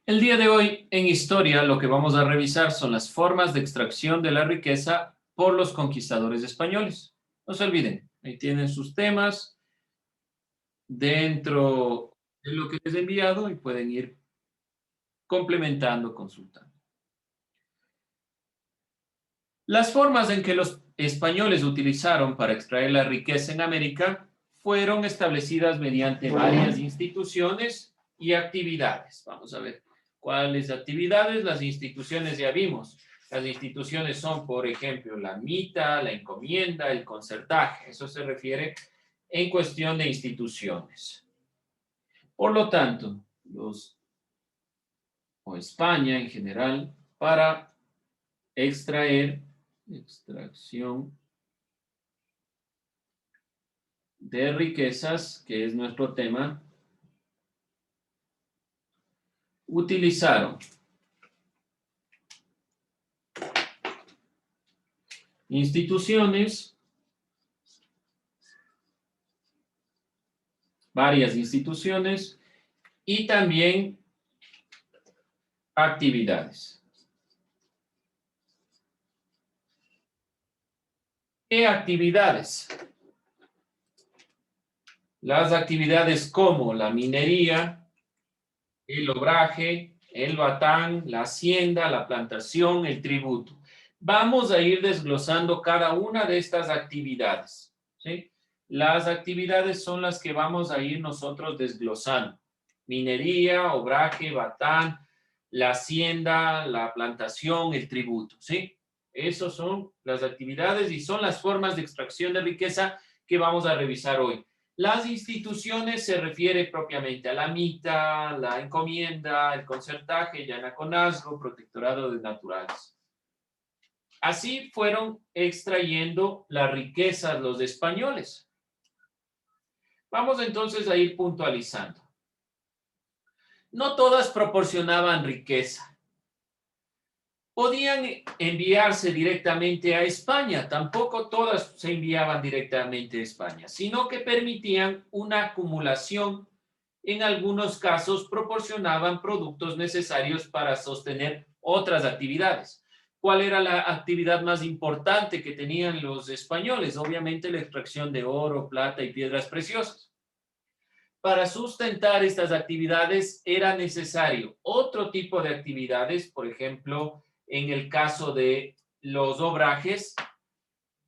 El día de hoy en historia lo que vamos a revisar son las formas de extracción de la riqueza por los conquistadores españoles. No se olviden, ahí tienen sus temas dentro de lo que les he enviado y pueden ir complementando, consultando. Las formas en que los españoles utilizaron para extraer la riqueza en América fueron establecidas mediante varias instituciones y actividades. Vamos a ver cuáles actividades. Las instituciones ya vimos. Las instituciones son, por ejemplo, la mita, la encomienda, el concertaje. Eso se refiere en cuestión de instituciones. Por lo tanto, España en general, para extracción de riquezas, que es nuestro tema, utilizaron instituciones, varias instituciones y también actividades. ¿Qué actividades? Las actividades como la minería, el obraje, el batán, la hacienda, la plantación, el tributo. Vamos a ir desglosando cada una de estas actividades, ¿sí? Las actividades son las que vamos a ir nosotros desglosando. Minería, obraje, batán, la hacienda, la plantación, el tributo, ¿sí? Esas son las actividades y son las formas de extracción de riqueza que vamos a revisar hoy. Las instituciones se refiere propiamente a la mita, la encomienda, el concertaje, llanaconazgo, protectorado de naturales. Así fueron extrayendo las riquezas los españoles. Vamos entonces a ir puntualizando. No todas proporcionaban riqueza. Podían enviarse directamente a España, tampoco todas se enviaban directamente a España, sino que permitían una acumulación. En algunos casos proporcionaban productos necesarios para sostener otras actividades. ¿Cuál era la actividad más importante que tenían los españoles? Obviamente la extracción de oro, plata y piedras preciosas. Para sustentar estas actividades era necesario otro tipo de actividades, por ejemplo, en el caso de los obrajes,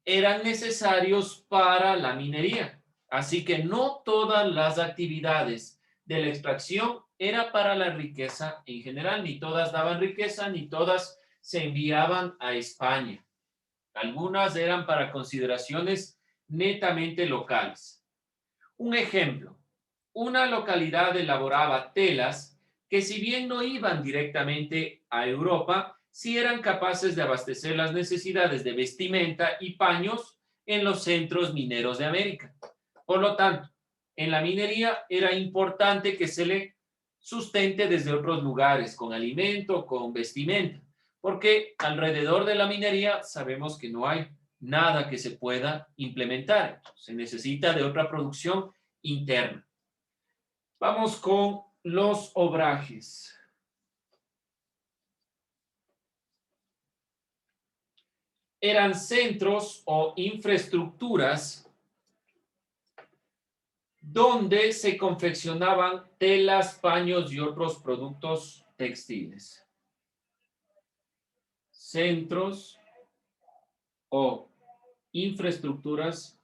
eran necesarios para la minería. Así que no todas las actividades de la extracción era para la riqueza en general, ni todas daban riqueza, ni todas se enviaban a España. Algunas eran para consideraciones netamente locales. Un ejemplo, una localidad elaboraba telas que si bien no iban directamente a Europa, sí eran capaces de abastecer las necesidades de vestimenta y paños en los centros mineros de América. Por lo tanto, en la minería era importante que se le sustente desde otros lugares, con alimento, con vestimenta, porque alrededor de la minería sabemos que no hay nada que se pueda implementar. Se necesita de otra producción interna. Vamos con los obrajes. Eran centros o infraestructuras donde se confeccionaban telas, paños y otros productos textiles. Centros o infraestructuras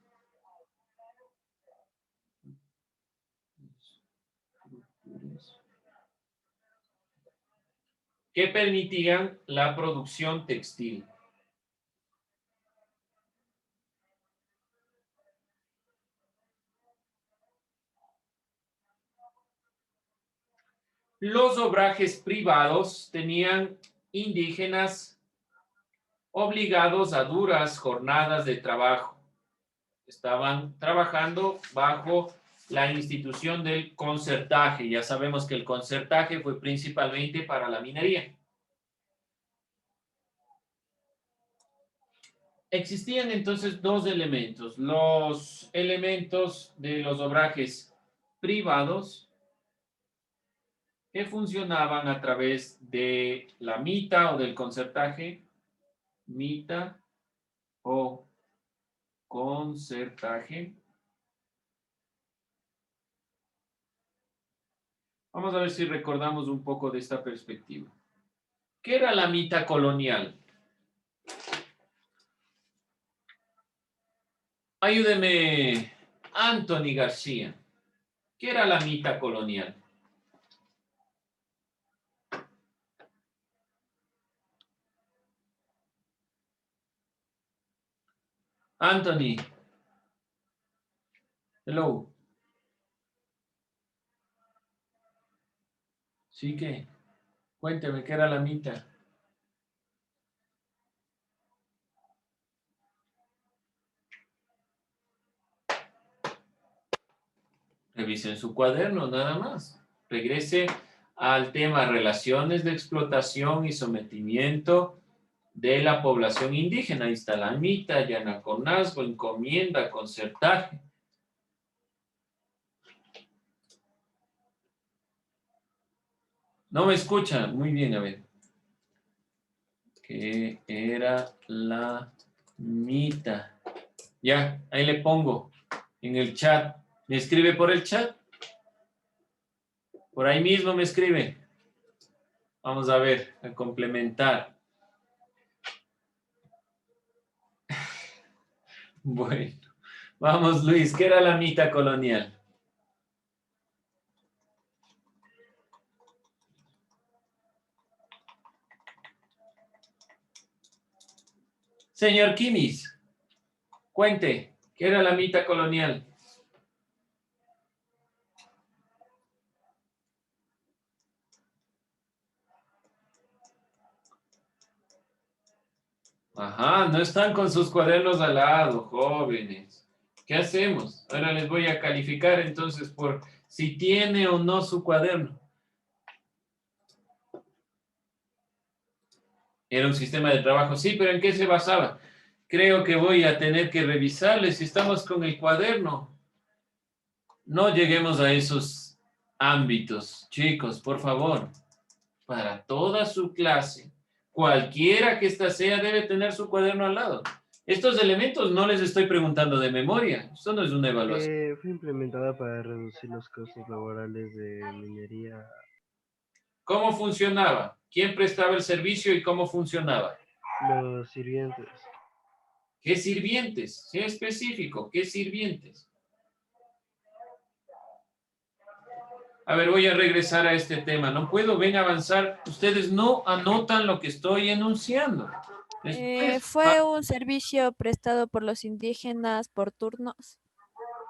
que permitían la producción textil. Los obrajes privados tenían indígenas obligados a duras jornadas de trabajo. Estaban trabajando bajo la institución del concertaje. Ya sabemos que el concertaje fue principalmente para la minería. Existían entonces dos elementos, los elementos de los obrajes privados que funcionaban a través de la mita o del concertaje, mita o concertaje. Vamos a ver si recordamos un poco de esta perspectiva. ¿Qué era la mita colonial? Ayúdeme, Anthony García. ¿Qué era la mita colonial? Anthony. Hello. Sí que. Cuénteme, ¿qué era la mita? Revisen su cuaderno, nada más. Regrese al tema relaciones de explotación y sometimiento de la población indígena. Ahí está la mita, yanaconazgo, encomienda, concertaje. No me escucha. Muy bien, a ver. ¿Qué era la mita? Ya, ahí le pongo en el chat. ¿Me escribe por el chat? Por ahí mismo me escribe. Vamos a ver, a complementar. Bueno, vamos Luis, ¿qué era la mita colonial? Señor Kimis, cuente, ¿qué era la mita colonial? Ajá, no están con sus cuadernos al lado, jóvenes. ¿Qué hacemos? Ahora les voy a calificar entonces por si tiene o no su cuaderno. Era un sistema de trabajo, sí, pero ¿en qué se basaba? Creo que voy a tener que revisarles si estamos con el cuaderno. No lleguemos a esos ámbitos, chicos, por favor. Para toda su clase, cualquiera que ésta sea, debe tener su cuaderno al lado. Estos elementos no les estoy preguntando de memoria. Esto no es una evaluación. Fue implementada para reducir los costos laborales de minería. ¿Cómo funcionaba? ¿Quién prestaba el servicio y cómo funcionaba? Los sirvientes. ¿Qué sirvientes? Sea específico. ¿Qué sirvientes? A ver, voy a regresar a este tema. No puedo, ven a avanzar. Ustedes no anotan lo que estoy enunciando. Después, Fue un servicio prestado por los indígenas por turnos.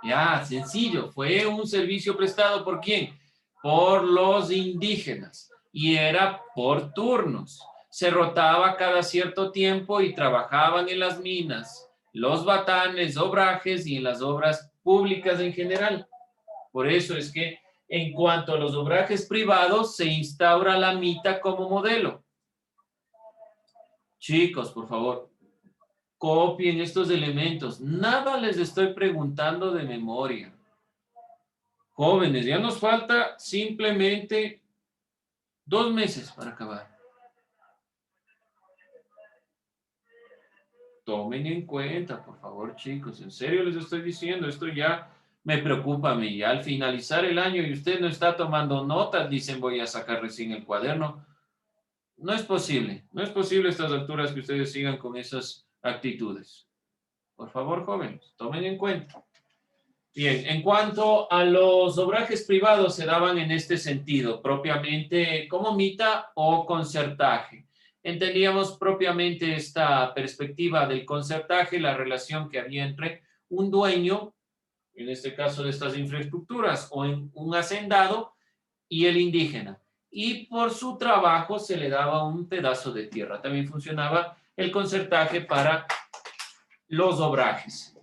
ya, sencillo. Fue un servicio prestado ¿por quién? Por los indígenas. Y era por turnos. Se rotaba cada cierto tiempo y trabajaban en las minas, los batanes, obrajes y en las obras públicas en general. Por eso es que en cuanto a los obrajes privados, se instaura la mita como modelo. Chicos, por favor, copien estos elementos. Nada les estoy preguntando de memoria. Jóvenes, ya nos falta simplemente 2 meses para acabar. Tomen en cuenta, por favor, chicos. En serio les estoy diciendo, esto ya me preocupa a mí. Ya al finalizar el año y usted no está tomando notas, dicen voy a sacar recién el cuaderno. No es posible. No es posible a estas alturas que ustedes sigan con esas actitudes. Por favor, jóvenes, tomen en cuenta. Bien, en cuanto a los obrajes privados se daban en este sentido, propiamente como mita o concertaje. Entendíamos propiamente esta perspectiva del concertaje, la relación que había entre un dueño, en este caso de estas infraestructuras, o en un hacendado, y el indígena. Y por su trabajo se le daba un pedazo de tierra. También funcionaba el concertaje para los obrajes.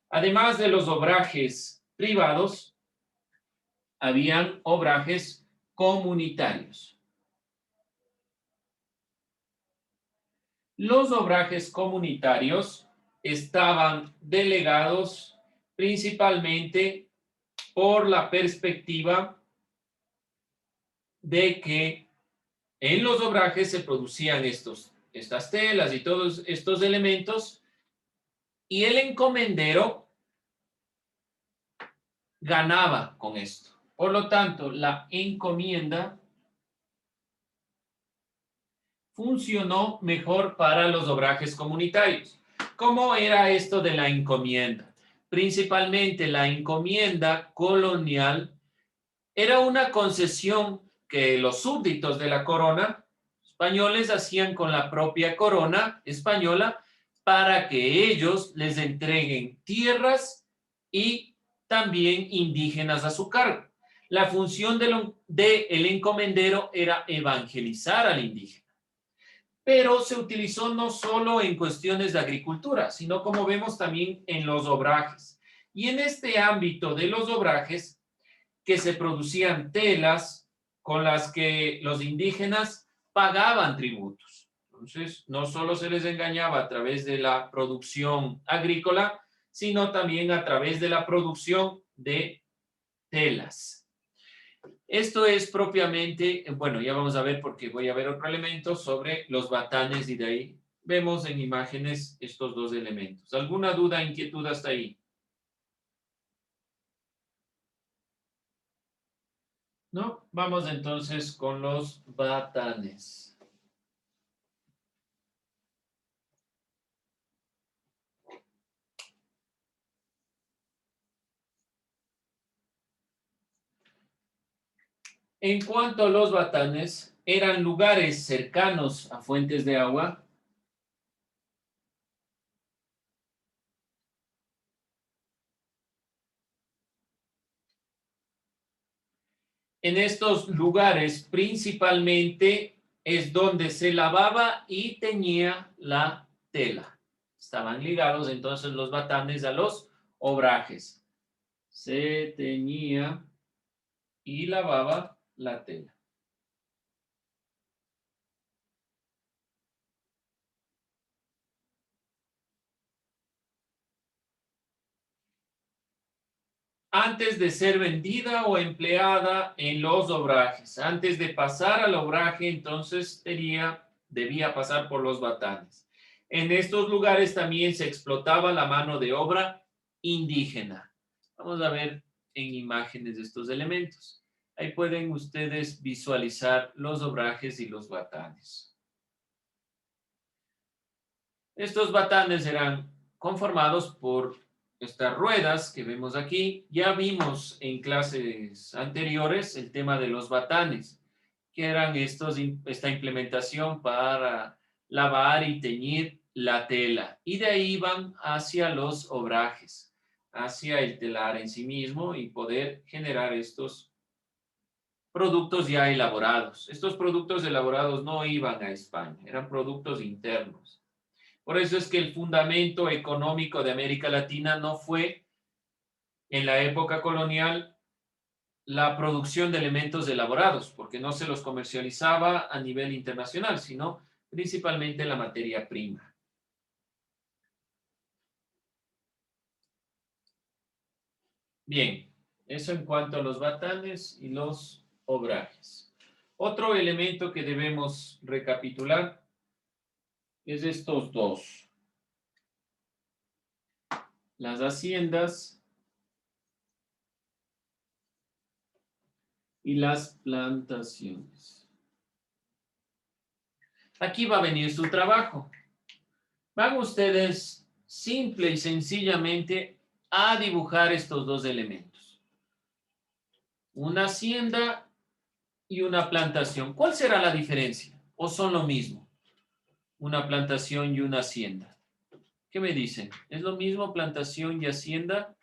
Además de los obrajes privados, habían obrajes comunitarios. Los obrajes comunitarios estaban delegados principalmente por la perspectiva de que en los obrajes se producían estas telas y todos estos elementos, y el encomendero ganaba con esto. Por lo tanto, la encomienda funcionó mejor para los obrajes comunitarios. ¿Cómo era esto de la encomienda? Principalmente la encomienda colonial era una concesión que los súbditos de la corona españoles hacían con la propia corona española para que ellos les entreguen tierras y también indígenas a su cargo. La función del encomendero era evangelizar al indígena, pero se utilizó no solo en cuestiones de agricultura, sino como vemos también en los obrajes. Y en este ámbito de los obrajes, que se producían telas con las que los indígenas pagaban tributos. Entonces, no solo se les engañaba a través de la producción agrícola, sino también a través de la producción de telas. Esto es propiamente, bueno, ya vamos a ver porque voy a ver otro elemento sobre los batanes y de ahí vemos en imágenes estos dos elementos. ¿Alguna duda, inquietud hasta ahí? ¿No? Vamos entonces con los batanes. En cuanto a los batanes, eran lugares cercanos a fuentes de agua. En estos lugares principalmente es donde se lavaba y teñía la tela. Estaban ligados entonces los batanes a los obrajes. Se teñía y lavaba la tela. Antes de ser vendida o empleada en los obrajes. Antes de pasar al obraje, entonces debía pasar por los batanes. En estos lugares también se explotaba la mano de obra indígena. Vamos a ver en imágenes de estos elementos. Ahí pueden ustedes visualizar los obrajes y los batanes. Estos batanes eran conformados por estas ruedas que vemos aquí. Ya vimos en clases anteriores el tema de los batanes, que eran esta implementación para lavar y teñir la tela. Y de ahí van hacia los obrajes, hacia el telar en sí mismo y poder generar estos productos ya elaborados. Estos productos elaborados no iban a España, eran productos internos. Por eso es que el fundamento económico de América Latina no fue en la época colonial la producción de elementos elaborados, porque no se los comercializaba a nivel internacional, sino principalmente la materia prima. Bien, eso en cuanto a los batanes y los obrajes. Otro elemento que debemos recapitular es estos dos. Las haciendas y las plantaciones. Aquí va a venir su trabajo. Van ustedes simple y sencillamente a dibujar estos dos elementos. Una hacienda y una plantación. ¿Cuál será la diferencia? ¿O son lo mismo? Una plantación y una hacienda. ¿Qué me dicen? ¿Es lo mismo plantación y hacienda?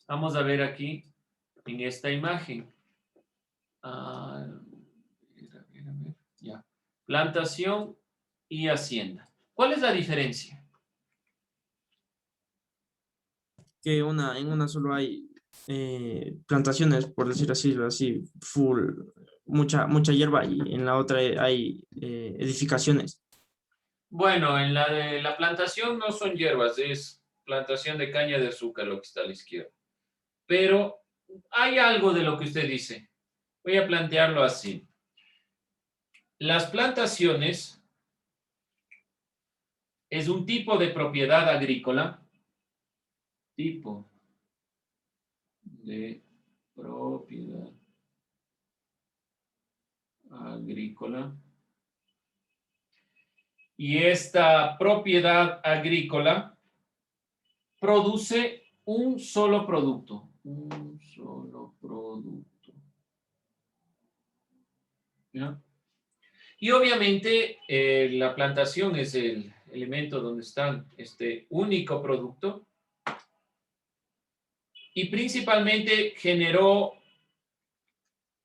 Vamos a ver aquí en esta imagen. Ya. Plantación y hacienda. ¿Cuál es la diferencia? Que en una solo hay plantaciones, por decir así, full, mucha hierba, y en la otra hay edificaciones. Bueno, en la de la plantación no son hierbas, es plantación de caña de azúcar lo que está a la izquierda. Pero hay algo de lo que usted dice. Voy a plantearlo así. Las plantaciones es un tipo de propiedad agrícola. Tipo de propiedad agrícola. Y esta propiedad agrícola produce un solo producto. Un solo producto. ¿Ya? Y obviamente la plantación es el elemento donde está este único producto. Y principalmente generó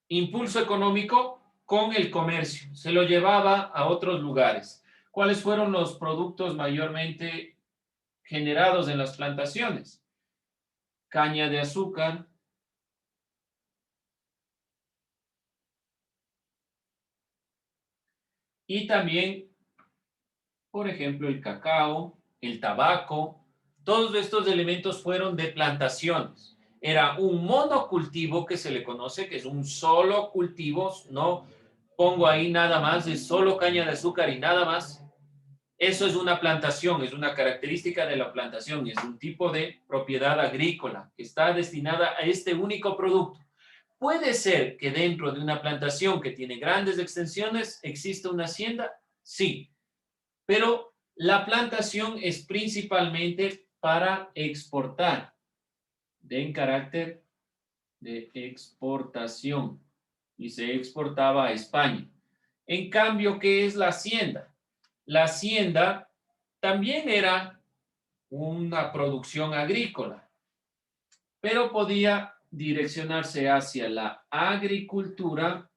impulso económico con el comercio. Se lo llevaba a otros lugares. ¿Cuáles fueron los productos mayormente generados en las plantaciones? Caña de azúcar, y también, por ejemplo, el cacao, el tabaco. Todos estos elementos fueron de plantaciones. Era un monocultivo que se le conoce, que es un solo cultivo. No pongo ahí nada más, es solo caña de azúcar y nada más. Eso es una plantación, es una característica de la plantación, es un tipo de propiedad agrícola que está destinada a este único producto. ¿Puede ser que dentro de una plantación que tiene grandes extensiones exista una hacienda? Sí, pero la plantación es principalmente para exportar, en carácter de exportación, y se exportaba a España. En cambio, ¿qué es la hacienda? La hacienda también era una producción agrícola, pero podía direccionarse hacia la agricultura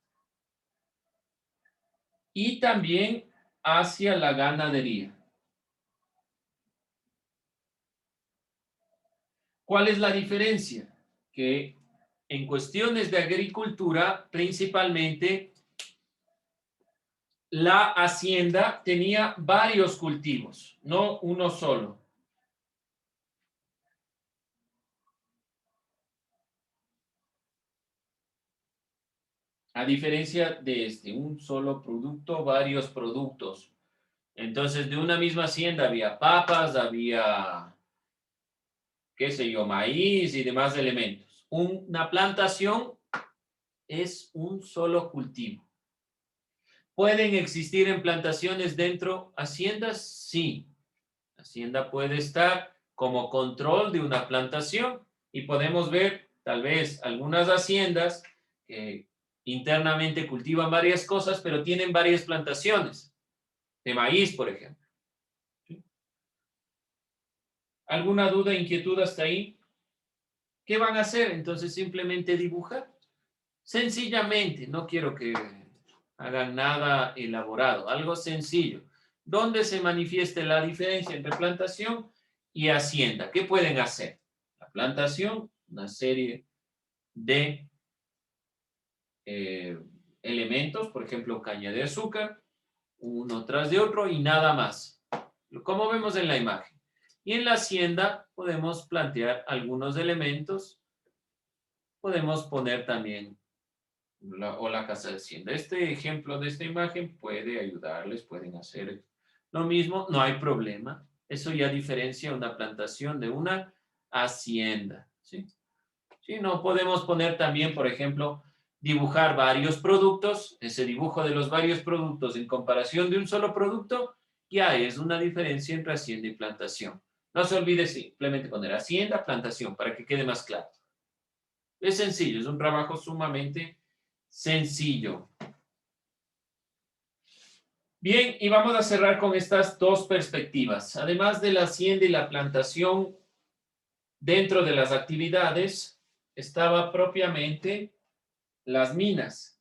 y también hacia la ganadería. ¿Cuál es la diferencia? Que en cuestiones de agricultura, principalmente, la hacienda tenía varios cultivos, no uno solo. A diferencia de un solo producto, varios productos. Entonces, de una misma hacienda había papas, había, qué sé yo, maíz y demás elementos. Una plantación es un solo cultivo. ¿Pueden existir en plantaciones dentro haciendas? Sí. La hacienda puede estar como control de una plantación y podemos ver tal vez algunas haciendas que internamente cultivan varias cosas, pero tienen varias plantaciones de maíz, por ejemplo. ¿Sí? ¿Alguna duda, inquietud hasta ahí? ¿Qué van a hacer? Entonces simplemente dibujar. Sencillamente, no quiero que hagan nada elaborado, algo sencillo. ¿Dónde se manifiesta la diferencia entre plantación y hacienda? ¿Qué pueden hacer? La plantación, una serie de elementos, por ejemplo, caña de azúcar, uno tras de otro y nada más, como vemos en la imagen. Y en la hacienda podemos plantear algunos elementos, podemos poner también la casa de hacienda. Este ejemplo de esta imagen puede ayudarles, pueden hacer lo mismo, no hay problema. Eso ya diferencia una plantación de una hacienda, ¿sí? Sí, no podemos poner también, por ejemplo, dibujar varios productos. Ese dibujo de los varios productos en comparación de un solo producto ya es una diferencia entre hacienda y plantación. No se olvide simplemente poner hacienda, plantación, para que quede más claro. Es sencillo, es un trabajo sumamente sencillo. Bien, y vamos a cerrar con estas dos perspectivas. Además de la hacienda y la plantación, dentro de las actividades estaba propiamente las minas.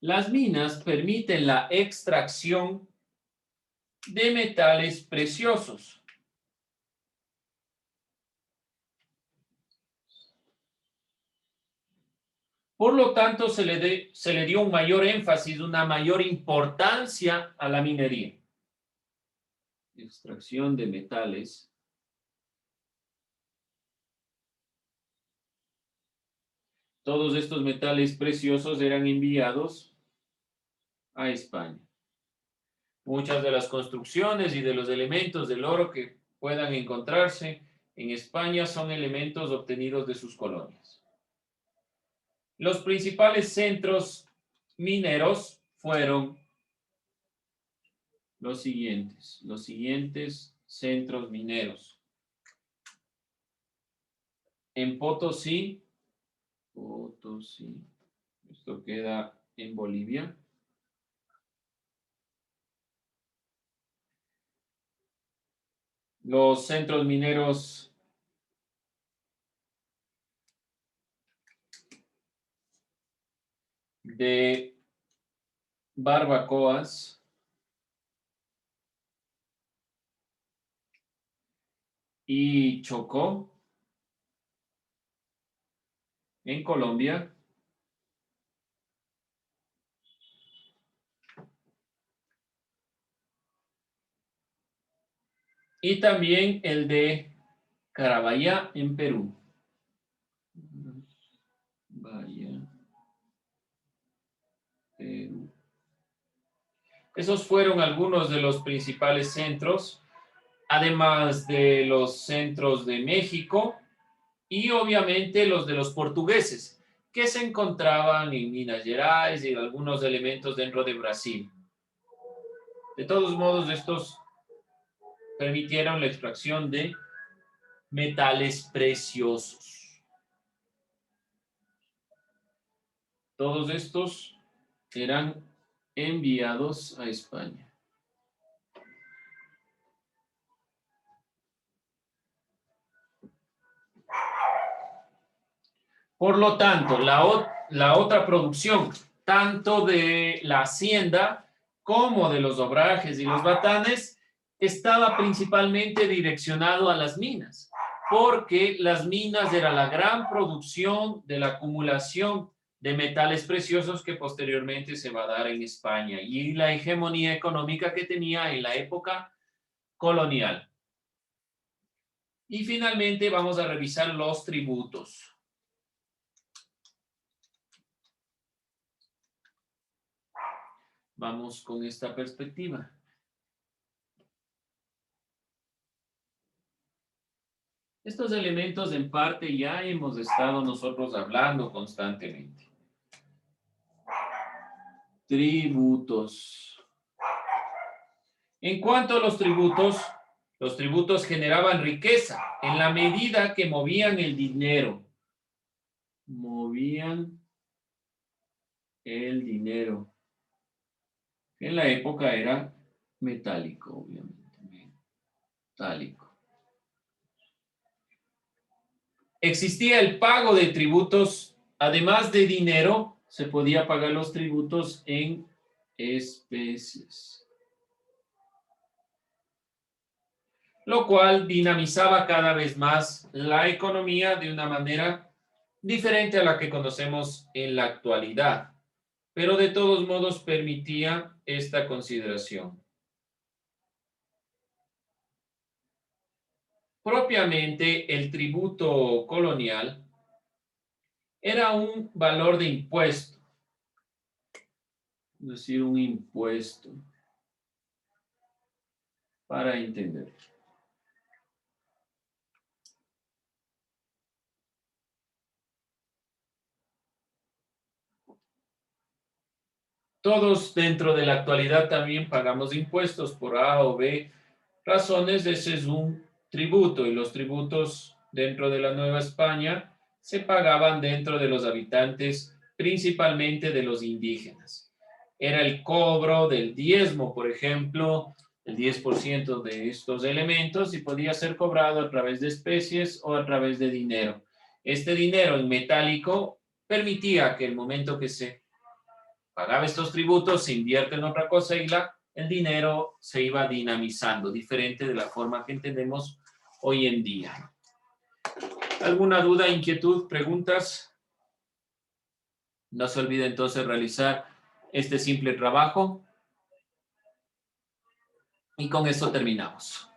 Las minas permiten la extracción de metales preciosos. Por lo tanto, se le dio un mayor énfasis, una mayor importancia a la minería. Extracción de metales todos estos metales preciosos eran enviados a España. Muchas de las construcciones y de los elementos del oro que puedan encontrarse en España son elementos obtenidos de sus colonias. Los principales centros mineros fueron los siguientes centros mineros. En Potosí, esto queda en Bolivia. Los centros mineros de Barbacoas y Chocó en Colombia. Y también el de Carabaya en Perú. Perú. Esos fueron algunos de los principales centros, además de los centros de México y obviamente los de los portugueses, que se encontraban en Minas Gerais y algunos elementos dentro de Brasil. De todos modos, estos permitieron la extracción de metales preciosos. Todos estos eran enviados a España. Por lo tanto, la otra producción, tanto de la hacienda como de los obrajes y los batanes, estaba principalmente direccionado a las minas, porque las minas era la gran producción de la acumulación de metales preciosos que posteriormente se va a dar en España y la hegemonía económica que tenía en la época colonial. Y finalmente vamos a revisar los tributos. Vamos con esta perspectiva. Estos elementos en parte ya hemos estado nosotros hablando constantemente. Tributos. En cuanto a los tributos generaban riqueza en la medida que movían el dinero. Movían el dinero. En la época era metálico, obviamente. Metálico. Existía el pago de tributos, además de dinero, se podía pagar los tributos en especies. Lo cual dinamizaba cada vez más la economía de una manera diferente a la que conocemos en la actualidad, pero de todos modos permitía esta consideración. Propiamente, el tributo colonial era un valor de impuesto, es decir, un impuesto, para entender. Todos dentro de la actualidad también pagamos impuestos por A o B razones. Ese es un tributo, y los tributos dentro de la Nueva España se pagaban dentro de los habitantes, principalmente de los indígenas. Era el cobro del diezmo, por ejemplo, el 10% de estos elementos, y podía ser cobrado a través de especies o a través de dinero. Este dinero en metálico permitía que el momento que se pagaba estos tributos, se invierte en otra cosa y el dinero se iba dinamizando, diferente de la forma que entendemos hoy en día. ¿Alguna duda, inquietud, preguntas? No se olvide entonces realizar este simple trabajo. Y con esto terminamos.